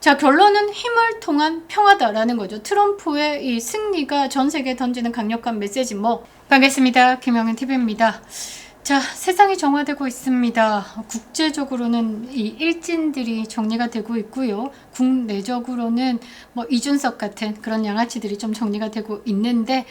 자, 결론은 힘을 통한 평화다라는 거죠. 트럼프의 이 승리가 전 세계에 던지는 강력한 메시지. 반갑습니다. 김영은 TV입니다. 자, 세상이 정화되고 있습니다. 국제적으로는 이 일진들이 정리가 되고 있고요. 국내적으로는 이준석 같은 그런 양아치들이 좀 정리가 되고 있는데,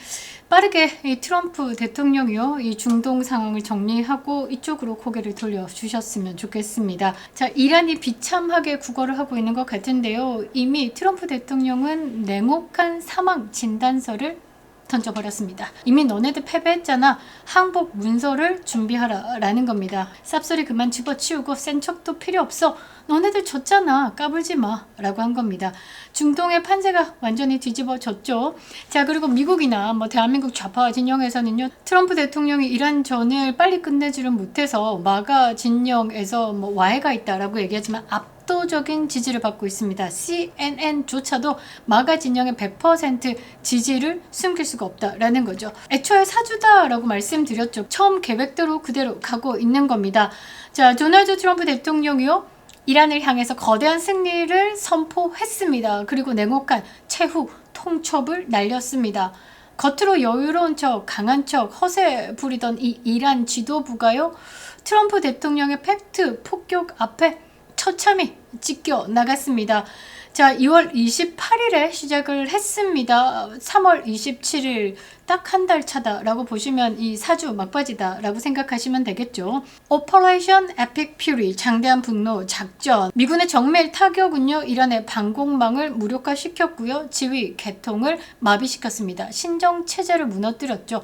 빠르게 이 트럼프 대통령이요, 이 중동 상황을 정리하고 이쪽으로 고개를 돌려주셨으면 좋겠습니다. 자, 이란이 비참하게 구걸을 하고 있는 것 같은데요. 이미 트럼프 대통령은 냉혹한 사망 진단서를 던져버렸습니다. 이미 너네들 패배했잖아. 항복 문서를 준비하라 라는 겁니다. 쌉소리 그만 집어치우고 센 척도 필요 없어. 너네들 졌잖아. 까불지 마 라고 한 겁니다. 중동의 판세가 완전히 뒤집어졌죠. 자, 그리고 미국이나 대한민국 좌파 진영에서는요, 트럼프 대통령이 이란전을 빨리 끝내지를 못해서 마가 진영에서 와해가 있다라고 얘기하지만 압도적인 지지를 받고 있습니다. CNN조차도 마가 진영의 100% 지지를 숨길 수가 없다라는 거죠. 애초에 사주다라고 말씀드렸죠. 처음 계획대로 그대로 가고 있는 겁니다. 자, 도널드 트럼프 대통령이요, 이란을 향해서 거대한 승리를 선포했습니다. 그리고 냉혹한 최후 통첩을 날렸습니다. 겉으로 여유로운 척, 강한 척, 허세 부리던 이 이란 지도부가요, 트럼프 대통령의 팩트 폭격 앞에 처참히 찢겨 나갔습니다. 자, 2월 28일에 시작을 했습니다. 3월 27일 딱 한 달 차다라고 보시면 이 사주 막바지다라고 생각하시면 되겠죠. 오퍼레이션 에픽 퓨리, 장대한 분노 작전. 미군의 정밀 타격은요, 이란의 방공망을 무력화시켰고요, 지휘 계통을 마비시켰습니다. 신정 체제를 무너뜨렸죠.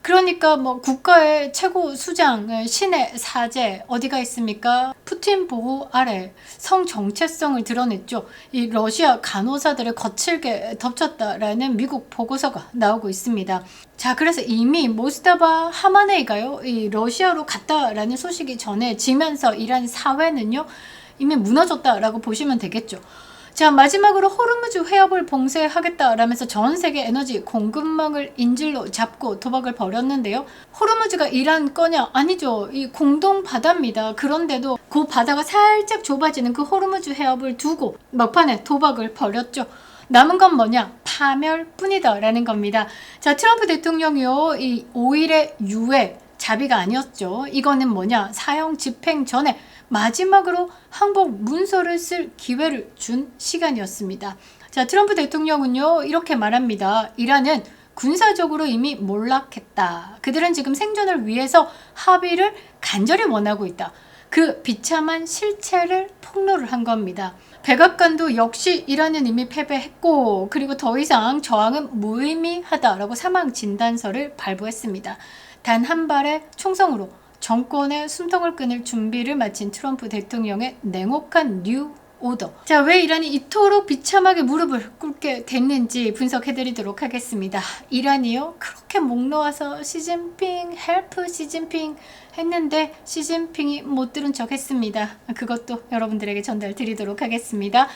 그러니까 국가의 최고 수장, 신의 사제 어디가 있습니까? 푸틴 보호 아래 성 정체성을 드러냈죠. 이 러시아 간호사들을 거칠게 덮쳤다라는 미국 보고서가 나오고 있습니다. 자, 그래서 이미 모스타바 하마네이가요, 이 러시아로 갔다라는 소식이 전해지면서 이란 사회는요, 이미 무너졌다라고 보시면 되겠죠. 자, 마지막으로 호르무즈 해협을 봉쇄하겠다라면서 전 세계 에너지 공급망을 인질로 잡고 도박을 벌였는데요. 호르무즈가 이란 거냐? 아니죠. 이 공동 바다입니다. 그런데도 그 바다가 살짝 좁아지는 그 호르무즈 해협을 두고 막판에 도박을 벌였죠. 남은 건 뭐냐? 파멸뿐이다 라는 겁니다. 자, 트럼프 대통령이요, 이 5일의 유예 자비가 아니었죠. 이거는 뭐냐? 사형 집행 전에 마지막으로 항복 문서를 쓸 기회를 준 시간이었습니다. 자, 트럼프 대통령은요, 이렇게 말합니다. 이란은 군사적으로 이미 몰락했다. 그들은 지금 생존을 위해서 합의를 간절히 원하고 있다. 그 비참한 실체를 폭로를 한 겁니다. 백악관도 역시 이란은 이미 패배했고, 그리고 더 이상 저항은 무의미하다라고 사망 진단서를 발부했습니다. 단 한 발의 총성으로 정권의 숨통을 끊을 준비를 마친 트럼프 대통령의 냉혹한 뉴 오더. 자, 왜 이란이 이토록 비참하게 무릎을 꿇게 됐는지 분석해드리도록 하겠습니다. 이란이요, 그렇게 목 놓아서 시진핑, 헬프 시진핑 했는데 시진핑이 못 들은 척 했습니다. 그것도 여러분들에게 전달드리도록 하겠습니다.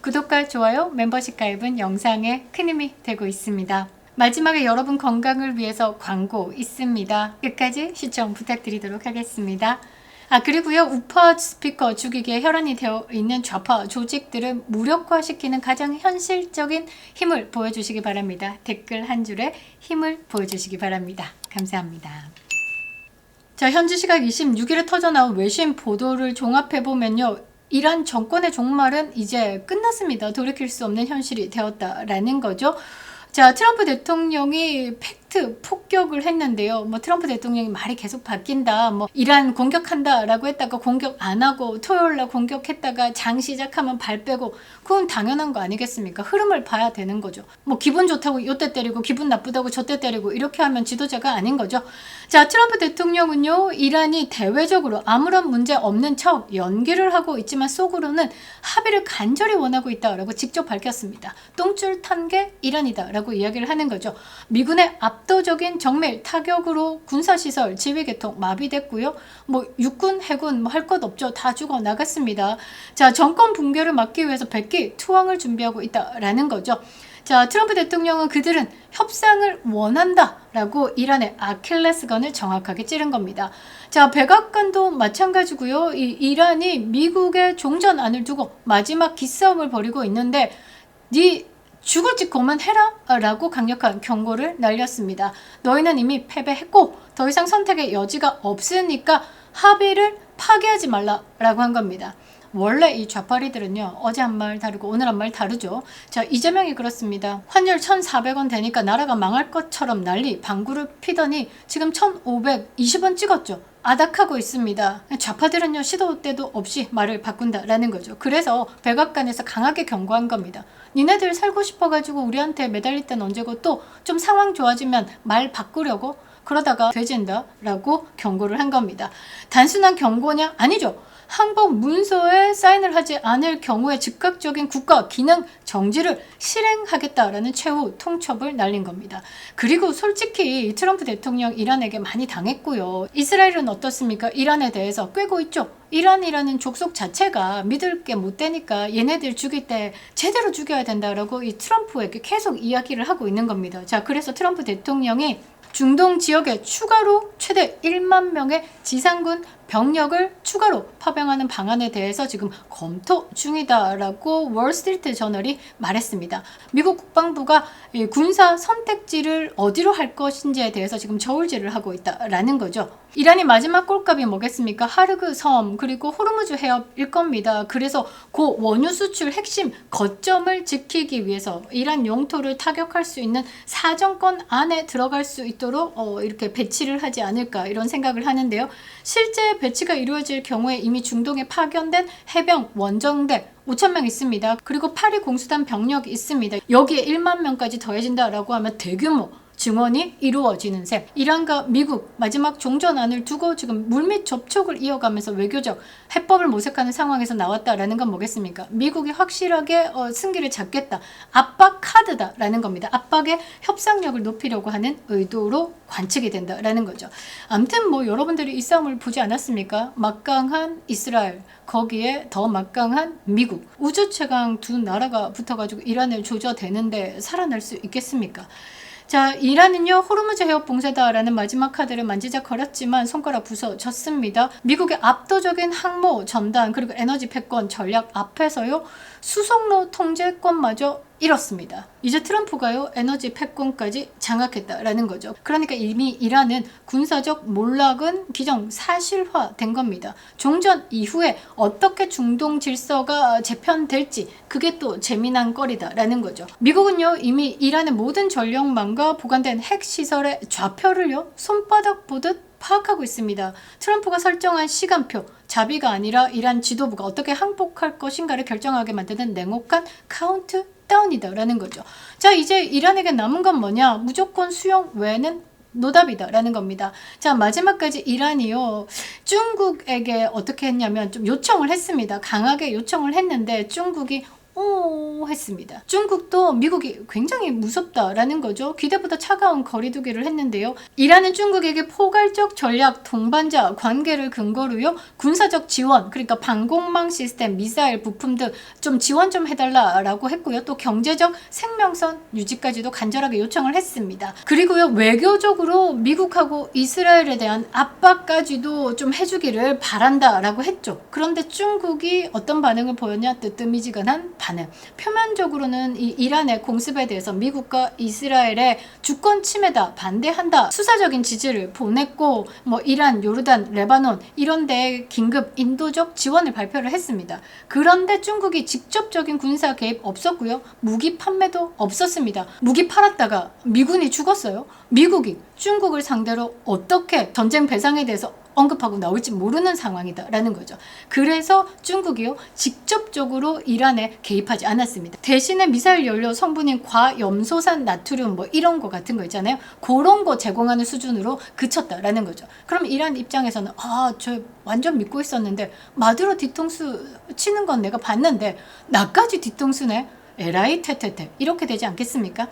구독과 좋아요, 멤버십 가입은 영상에 큰 힘이 되고 있습니다. 마지막에 여러분 건강을 위해서 광고 있습니다. 끝까지 시청 부탁드리도록 하겠습니다. 그리고요, 우파 스피커 죽이기에 혈안이 되어 있는 좌파 조직들을 무력화시키는 가장 현실적인 힘을 보여주시기 바랍니다. 댓글 한 줄에 힘을 보여주시기 바랍니다. 감사합니다. 자, 현지 시각 26일에 터져나온 외신 보도를 종합해보면요, 이란 정권의 종말은 이제 끝났습니다. 돌이킬 수 없는 현실이 되었다라는 거죠. 자, 트럼프 대통령이 팩트 폭격을 했는데요. 트럼프 대통령이 말이 계속 바뀐다. 이란 공격한다라고 했다가 공격 안 하고 토요일날 공격했다가 장 시작하면 발 빼고, 그건 당연한 거 아니겠습니까? 흐름을 봐야 되는 거죠. 기분 좋다고 요때 때리고 기분 나쁘다고 저때 때리고 이렇게 하면 지도자가 아닌 거죠. 자, 트럼프 대통령은요, 이란이 대외적으로 아무런 문제 없는 척 연기를 하고 있지만 속으로는 합의를 간절히 원하고 있다라고 직접 밝혔습니다. 똥줄 탄 게 이란이다 라고 이야기를 하는 거죠. 미군의 압도적인 정밀 타격으로 군사시설, 지휘계통 마비됐고요. 육군, 해군 할 것 없죠. 다 죽어 나갔습니다. 자, 정권 붕괴를 막기 위해서 백기 투항을 준비하고 있다라는 거죠. 자, 트럼프 대통령은 그들은 협상을 원한다라고 이란의 아킬레스건을 정확하게 찌른 겁니다. 자, 백악관도 마찬가지고요. 이 이란이 미국의 종전안을 두고 마지막 기싸움을 벌이고 있는데 네 죽을 짓 그만해라 라고 강력한 경고를 날렸습니다. 너희는 이미 패배했고 더 이상 선택의 여지가 없으니까 합의를 파기하지 말라라고 한 겁니다. 원래 이 좌파리들은요, 어제 한 말 다르고 오늘 한 말 다르죠. 자, 이재명이 그렇습니다. 환율 1,400원 되니까 나라가 망할 것처럼 난리 방구를 피더니 지금 1,520원 찍었죠. 아닥하고 있습니다. 좌파들은요, 시도 때도 없이 말을 바꾼다라는 거죠. 그래서 백악관에서 강하게 경고한 겁니다. 니네들 살고 싶어가지고 우리한테 매달릴 땐 언제고 또 좀 상황 좋아지면 말 바꾸려고 그러다가 되진다라고 경고를 한 겁니다. 단순한 경고냐? 아니죠. 항복 문서에 사인을 하지 않을 경우에 즉각적인 국가 기능 정지를 실행하겠다라는 최후 통첩을 날린 겁니다. 그리고 솔직히 트럼프 대통령 이란에게 많이 당했고요. 이스라엘은 어떻습니까? 이란에 대해서 꿰고 있죠. 이란이라는 족속 자체가 믿을 게 못 되니까 얘네들 죽일 때 제대로 죽여야 된다라고 이 트럼프에게 계속 이야기를 하고 있는 겁니다. 자, 그래서 트럼프 대통령이 중동 지역에 추가로 최대 1만 명의 지상군 병력을 추가로 파병하는 방안에 대해서 지금 검토 중이다라고 월스트리트 저널이 말했습니다. 미국 국방부가 군사 선택지를 어디로 할 것인지에 대해서 지금 저울질을 하고 있다라는 거죠. 이란이 마지막 꼴값이 뭐겠습니까? 하르그 섬 그리고 호르무즈 해협일 겁니다. 그래서 그 원유 수출 핵심 거점을 지키기 위해서 이란 영토를 타격할 수 있는 사정권 안에 들어갈 수 있도록 이렇게 배치를 하지 않을까 이런 생각을 하는데요. 실제 배치가 이루어질 경우에 이미 중동에 파견된 해병 원정대 5,000명 있습니다. 그리고 파리 공수단 병력이 있습니다. 여기에 1만 명까지 더해진다라고 하면 대규모 증원이 이루어지는 셈. 이란과 미국 마지막 종전안을 두고 지금 물밑 접촉을 이어가면서 외교적 해법을 모색하는 상황에서 나왔다라는 건 뭐겠습니까? 미국이 확실하게 승기를 잡겠다. 압박 카드다라는 겁니다. 압박의 협상력을 높이려고 하는 의도로 관측이 된다라는 거죠. 아무튼 뭐 여러분들이 이 싸움을 보지 않았습니까? 막강한 이스라엘, 거기에 더 막강한 미국. 우주 최강 두 나라가 붙어가지고 이란을 조져대는데 살아날 수 있겠습니까? 자, 이란은요 호르무즈 해협 봉쇄다라는 마지막 카드를 만지작거렸지만 손가락 부서졌습니다. 미국의 압도적인 항모 전단 그리고 에너지 패권 전략 앞에서요 수송로 통제권마저 잃었습니다. 이제 트럼프가요 에너지 패권까지 장악했다라는 거죠. 그러니까 이미 이란은 군사적 몰락은 기정사실화된 겁니다. 종전 이후에 어떻게 중동 질서가 재편될지 그게 또 재미난 거리다라는 거죠. 미국은요 이미 이란의 모든 전력망과 보관된 핵시설의 좌표를요 손바닥 보듯 파악하고 있습니다. 트럼프가 설정한 시간표, 자비가 아니라 이란 지도부가 어떻게 항복할 것인가를 결정하게 만드는 냉혹한 카운트 다운이다라는 거죠. 자, 이제 이란에게 남은 건 뭐냐? 무조건 수용 외에는 노답이다라는 겁니다. 자, 마지막까지 이란이요 중국에게 어떻게 했냐면 좀 요청을 했습니다. 강하게 요청을 했는데 중국이 했습니다. 중국도 미국이 굉장히 무섭다라는 거죠. 기대보다 차가운 거리두기를 했는데요. 이란은 중국에게 포괄적 전략 동반자 관계를 근거로요. 군사적 지원, 그러니까 방공망 시스템, 미사일 부품 등 좀 지원 좀 해달라라고 했고요. 또 경제적 생명선 유지까지도 간절하게 요청을 했습니다. 그리고요. 외교적으로 미국하고 이스라엘에 대한 압박까지도 좀 해주기를 바란다라고 했죠. 그런데 중국이 어떤 반응을 보였냐? 뜨뜨미지근한 반응. 표면적으로는 이 이란의 공습에 대해서 미국과 이스라엘의 주권 침해다 반대한다 수사적인 지지를 보냈고 뭐 이란, 요르단, 레바논 이런 데 긴급 인도적 지원을 발표를 했습니다. 그런데 중국이 직접적인 군사 개입 없었고요. 무기 판매도 없었습니다. 무기 팔았다가 미군이 죽었어요. 미국이 중국을 상대로 어떻게 전쟁 배상에 대해서 언급하고 나올지 모르는 상황이다라는 거죠. 그래서 중국이요 직접적으로 이란에 개입하지 않았습니다. 대신에 미사일 연료 성분인 과염소산 나트륨 뭐 이런 거 같은 거 있잖아요. 그런 거 제공하는 수준으로 그쳤다라는 거죠. 그럼 이란 입장에서는 저 완전 믿고 있었는데 마두로 뒤통수 치는 건 내가 봤는데 나까지 뒤통수네. 에라이 테테테 이렇게 되지 않겠습니까?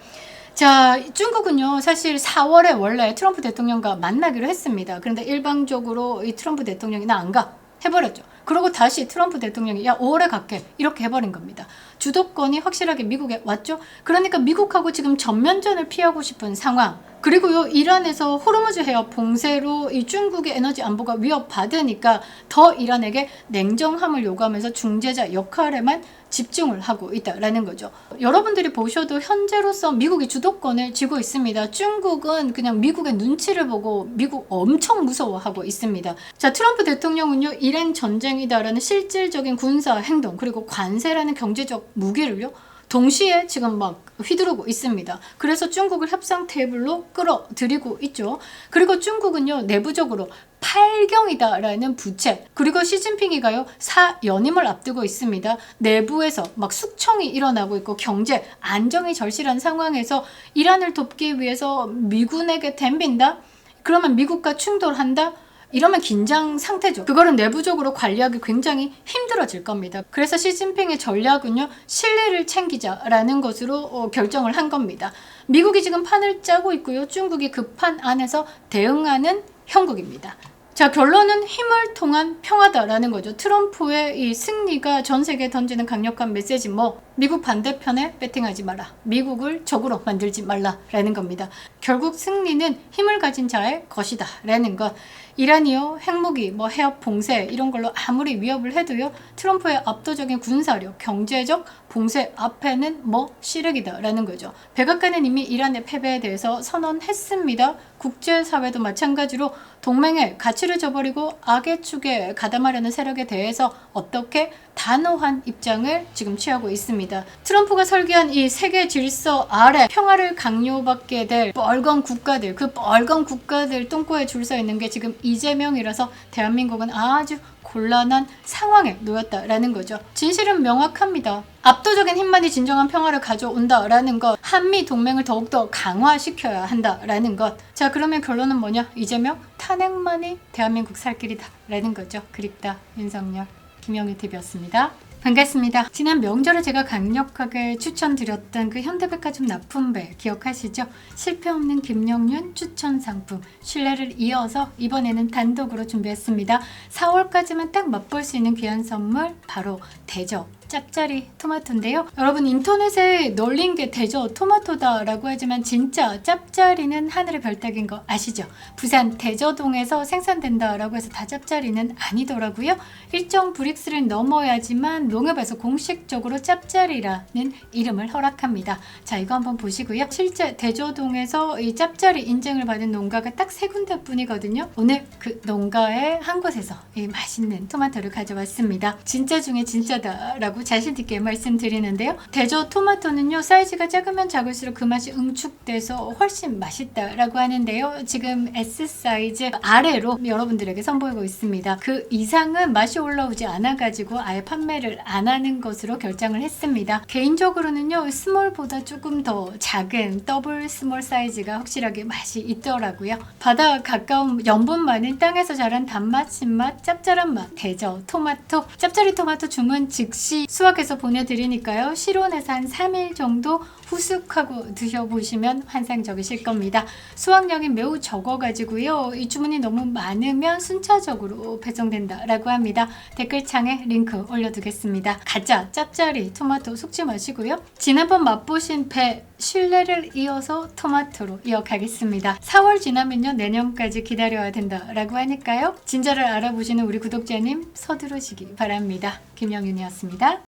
자, 중국은요 사실 4월에 원래 트럼프 대통령과 만나기로 했습니다. 그런데 일방적으로 이 트럼프 대통령이 나 안 가 해버렸죠. 그리고 다시 트럼프 대통령이 야 5월에 갈게 이렇게 해버린 겁니다. 주도권이 확실하게 미국에 왔죠. 그러니까 미국하고 지금 전면전을 피하고 싶은 상황. 그리고요, 이란에서 호르무즈 해협 봉쇄로 이 중국의 에너지 안보가 위협받으니까 더 이란에게 냉정함을 요구하면서 중재자 역할에만 집중을 하고 있다라는 거죠. 여러분들이 보셔도 현재로서 미국이 주도권을 쥐고 있습니다. 중국은 그냥 미국의 눈치를 보고 미국 엄청 무서워하고 있습니다. 자, 트럼프 대통령은요, 이란 전쟁이다라는 실질적인 군사 행동 그리고 관세라는 경제적 무기를요 동시에 지금 막 휘두르고 있습니다. 그래서 중국을 협상 테이블로 끌어들이고 있죠. 그리고 중국은요, 내부적으로 8경이다라는 부채, 그리고 시진핑이가요, 사연임을 앞두고 있습니다. 내부에서 막 숙청이 일어나고 있고 경제 안정이 절실한 상황에서 이란을 돕기 위해서 미군에게 덤빈다? 그러면 미국과 충돌한다? 이러면 긴장 상태죠. 그거를 내부적으로 관리하기 굉장히 힘들어질 겁니다. 그래서 시진핑의 전략은요, 신뢰를 챙기자라는 것으로 결정을 한 겁니다. 미국이 지금 판을 짜고 있고요. 중국이 그 판 안에서 대응하는 형국입니다. 자, 결론은 힘을 통한 평화다라는 거죠. 트럼프의 이 승리가 전 세계에 던지는 강력한 메시지, 미국 반대편에 배팅하지 마라, 미국을 적으로 만들지 말라라는 겁니다. 결국 승리는 힘을 가진 자의 것이다 라는 것. 이란이요, 핵무기, 해협 봉쇄 이런 걸로 아무리 위협을 해도요, 트럼프의 압도적인 군사력, 경제적 봉쇄 앞에는 시래기다라는 거죠. 백악관은 이미 이란의 패배에 대해서 선언했습니다. 국제사회도 마찬가지로 동맹의 가치를 저버리고 악의 축에 가담하려는 세력에 대해서 어떻게 단호한 입장을 지금 취하고 있습니다. 트럼프가 설계한 이 세계 질서 아래 평화를 강요받게 될 뻘건 국가들, 그 뻘건 국가들 똥꼬에 줄 서 있는 게 지금 이재명이라서 대한민국은 아주 곤란한 상황에 놓였다라는 거죠. 진실은 명확합니다. 압도적인 힘만이 진정한 평화를 가져온다라는 것, 한미 동맹을 더욱더 강화시켜야 한다라는 것. 자, 그러면 결론은 뭐냐? 이재명 탄핵만이 대한민국 살 길이다라는 거죠. 그립다 윤석열. 김영희 TV였습니다. 반갑습니다. 지난 명절에 제가 강력하게 추천드렸던 그 현대백화점 납품배 기억하시죠? 실패 없는 김영윤 추천 상품 신뢰를 이어서 이번에는 단독으로 준비했습니다. 4월까지만 딱 맛볼 수 있는 귀한 선물, 바로 대저 짭짜리 토마토인데요. 여러분, 인터넷에 널린 게 대저 토마토다라고 하지만 진짜 짭짜리는 하늘의 별따기인 거 아시죠? 부산 대저동에서 생산된다라고 해서 다 짭짜리는 아니더라고요. 일정 브릭스를 넘어야지만 농협에서 공식적으로 짭짜리라는 이름을 허락합니다. 자, 이거 한번 보시고요. 실제 대저동에서 이 짭짜리 인증을 받은 농가가 딱 3군데뿐이거든요. 오늘 그 농가의 한 곳에서 이 맛있는 토마토를 가져왔습니다. 진짜 중에 진짜다라고 자신 있게 말씀드리는데요. 대저 토마토는요, 사이즈가 작으면 작을수록 그 맛이 응축돼서 훨씬 맛있다라고 하는데요. 지금 S 사이즈 아래로 여러분들에게 선보이고 있습니다. 그 이상은 맛이 올라오지 않아가지고 아예 판매를 안 하는 것으로 결정을 했습니다. 개인적으로는요, 스몰보다 조금 더 작은 더블 스몰 사이즈가 확실하게 맛이 있더라고요. 바다 가까운 염분 많은 땅에서 자란 단맛, 신맛, 짭짤한 맛, 대저 토마토. 짭짜리 토마토 주문 즉시 수확해서 보내드리니까요. 실온에서 한 3일 정도 후숙하고 드셔보시면 환상적이실 겁니다. 수확량이 매우 적어가지고요. 이 주문이 너무 많으면 순차적으로 배송된다라고 합니다. 댓글창에 링크 올려두겠습니다. 가짜 짭짜리 토마토 속지 마시고요. 지난번 맛보신 배 신뢰를 이어서 토마토로 이어가겠습니다. 4월 지나면요, 내년까지 기다려야 된다라고 하니까요. 진짜를 알아보시는 우리 구독자님 서두르시기 바랍니다. 김영윤이었습니다.